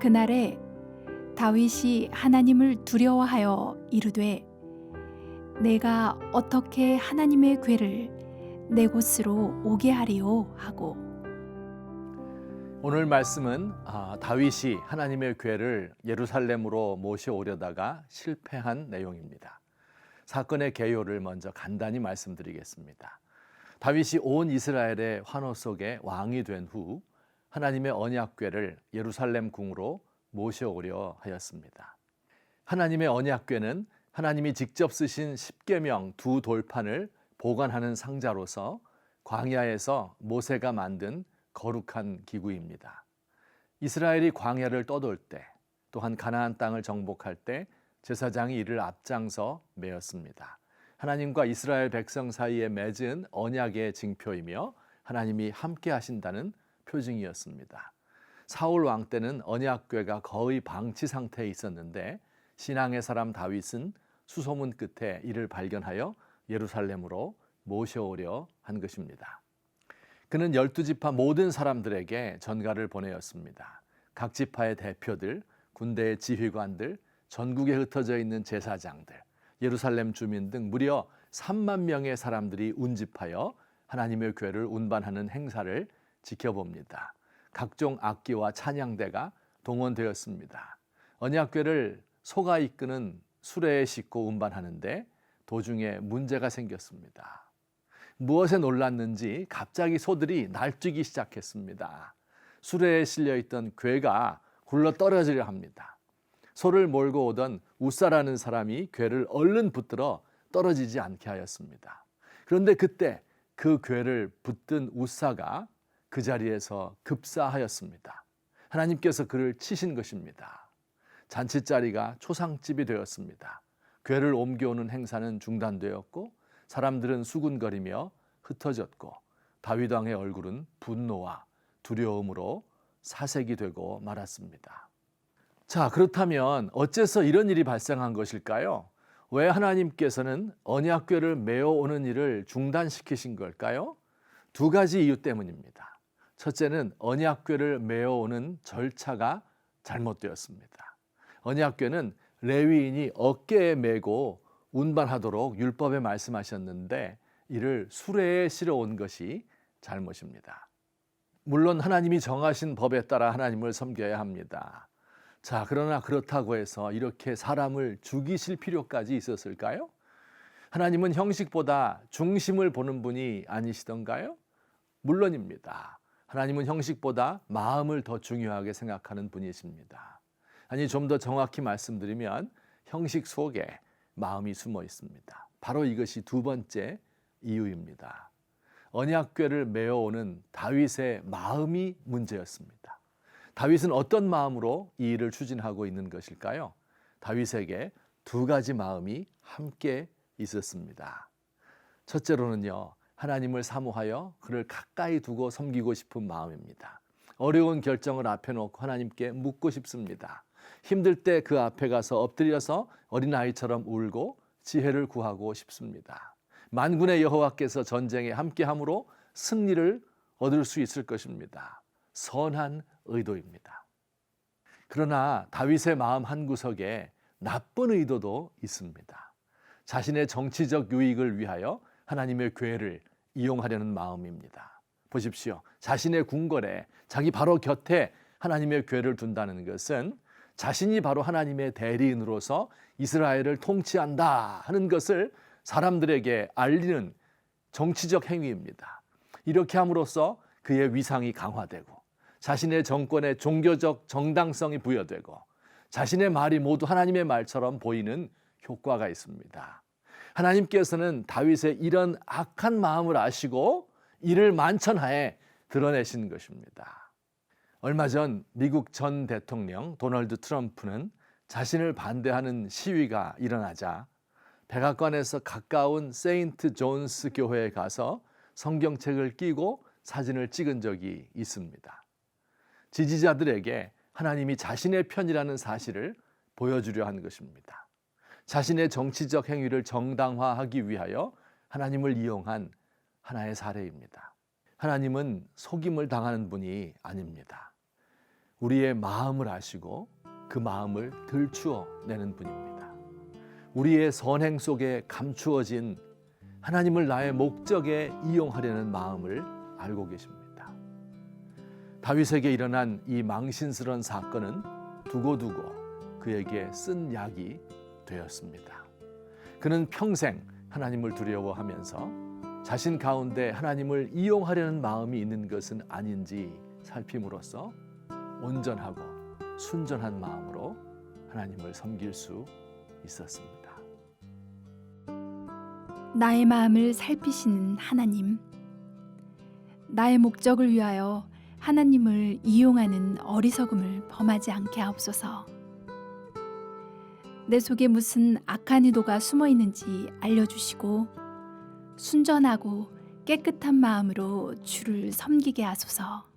그날에 다윗이 하나님을 두려워하여 이르되 내가 어떻게 하나님의 궤를 내 곳으로 오게 하리요 하고. 오늘 말씀은 다윗이 하나님의 궤를 예루살렘으로 모셔오려다가 실패한 내용입니다. 사건의 개요를 먼저 간단히 말씀드리겠습니다. 다윗이 온 이스라엘의 환호 속에 왕이 된 후 하나님의 언약궤를 예루살렘 궁으로 모셔오려 하였습니다. 하나님의 언약궤는 하나님이 직접 쓰신 십계명 두 돌판을 보관하는 상자로서 광야에서 모세가 만든 거룩한 기구입니다. 이스라엘이 광야를 떠돌 때, 또한 가나안 땅을 정복할 때 제사장이 이를 앞장서 메었습니다. 하나님과 이스라엘 백성 사이에 맺은 언약의 징표이며 하나님이 함께 하신다는 표징이었습니다. 사울 왕 때는 언약궤가 거의 방치 상태에 있었는데 신앙의 사람 다윗은 수소문 끝에 이를 발견하여 예루살렘으로 모셔오려 한 것입니다. 그는 12지파 모든 사람들에게 전가를 보내었습니다. 각 지파의 대표들, 군대의 지휘관들, 전국에 흩어져 있는 제사장들, 예루살렘 주민 등 무려 3만 명의 사람들이 운집하여 하나님의 궤를 운반하는 행사를 지켜봅니다. 각종 악기와 찬양대가 동원되었습니다. 언약궤를 소가 이끄는 수레에 싣고 운반하는데 도중에 문제가 생겼습니다. 무엇에 놀랐는지 갑자기 소들이 날뛰기 시작했습니다. 수레에 실려있던 궤가 굴러 떨어지려 합니다. 소를 몰고 오던 우사라는 사람이 궤를 얼른 붙들어 떨어지지 않게 하였습니다. 그런데 그때 그 궤를 붙든 우사가 그 자리에서 급사하였습니다. 하나님께서 그를 치신 것입니다. 잔치자리가 초상집이 되었습니다. 궤를 옮겨오는 행사는 중단되었고 사람들은 수군거리며 흩어졌고 다윗 왕의 얼굴은 분노와 두려움으로 사색이 되고 말았습니다. 자, 그렇다면 어째서 이런 일이 발생한 것일까요? 왜 하나님께서는 언약궤를 메어오는 일을 중단시키신 걸까요? 두 가지 이유 때문입니다. 첫째는 언약궤를 메어오는 절차가 잘못되었습니다. 언약궤는 레위인이 어깨에 메고 운반하도록 율법에 말씀하셨는데 이를 수레에 실어온 것이 잘못입니다. 물론 하나님이 정하신 법에 따라 하나님을 섬겨야 합니다. 자, 그러나 그렇다고 해서 이렇게 사람을 죽이실 필요까지 있었을까요? 하나님은 형식보다 중심을 보는 분이 아니시던가요? 물론입니다. 하나님은 형식보다 마음을 더 중요하게 생각하는 분이십니다. 아니, 좀 더 정확히 말씀드리면 형식 속에 마음이 숨어 있습니다. 바로 이것이 두 번째 이유입니다. 언약궤를 메어오는 다윗의 마음이 문제였습니다. 다윗은 어떤 마음으로 이 일을 추진하고 있는 것일까요? 다윗에게 두 가지 마음이 함께 있었습니다. 첫째로는요, 하나님을 사모하여 그를 가까이 두고 섬기고 싶은 마음입니다. 어려운 결정을 앞에 놓고 하나님께 묻고 싶습니다. 힘들 때 그 앞에 가서 엎드려서 어린아이처럼 울고 지혜를 구하고 싶습니다. 만군의 여호와께서 전쟁에 함께함으로 승리를 얻을 수 있을 것입니다. 선한 의도입니다. 그러나 다윗의 마음 한구석에 나쁜 의도도 있습니다. 자신의 정치적 유익을 위하여 하나님의 궤를 이용하려는 마음입니다. 보십시오. 자신의 궁궐에 자기 바로 곁에 하나님의 궤를 둔다는 것은 자신이 바로 하나님의 대리인으로서 이스라엘을 통치한다 하는 것을 사람들에게 알리는 정치적 행위입니다. 이렇게 함으로써 그의 위상이 강화되고 자신의 정권에 종교적 정당성이 부여되고 자신의 말이 모두 하나님의 말처럼 보이는 효과가 있습니다. 하나님께서는 다윗의 이런 악한 마음을 아시고 이를 만천하에 드러내신 것입니다. 얼마 전 미국 전 대통령 도널드 트럼프는 자신을 반대하는 시위가 일어나자 백악관에서 가까운 세인트 존스 교회에 가서 성경책을 끼고 사진을 찍은 적이 있습니다. 지지자들에게 하나님이 자신의 편이라는 사실을 보여주려 한 것입니다. 자신의 정치적 행위를 정당화하기 위하여 하나님을 이용한 하나의 사례입니다. 하나님은 속임을 당하는 분이 아닙니다. 우리의 마음을 아시고 그 마음을 들추어 내는 분입니다. 우리의 선행 속에 감추어진 하나님을 나의 목적에 이용하려는 마음을 알고 계십니다. 다윗에게 일어난 이 망신스러운 사건은 두고두고 그에게 쓴 약이 되었습니다. 그는 평생 하나님을 두려워하면서 자신 가운데 하나님을 이용하려는 마음이 있는 것은 아닌지 살핌으로써 온전하고 순전한 마음으로 하나님을 섬길 수 있었습니다. 나의 마음을 살피시는 하나님, 나의 목적을 위하여 하나님을 이용하는 어리석음을 범하지 않게 하옵소서. 내 속에 무슨 악한 의도가 숨어 있는지 알려주시고 순전하고 깨끗한 마음으로 주를 섬기게 하소서.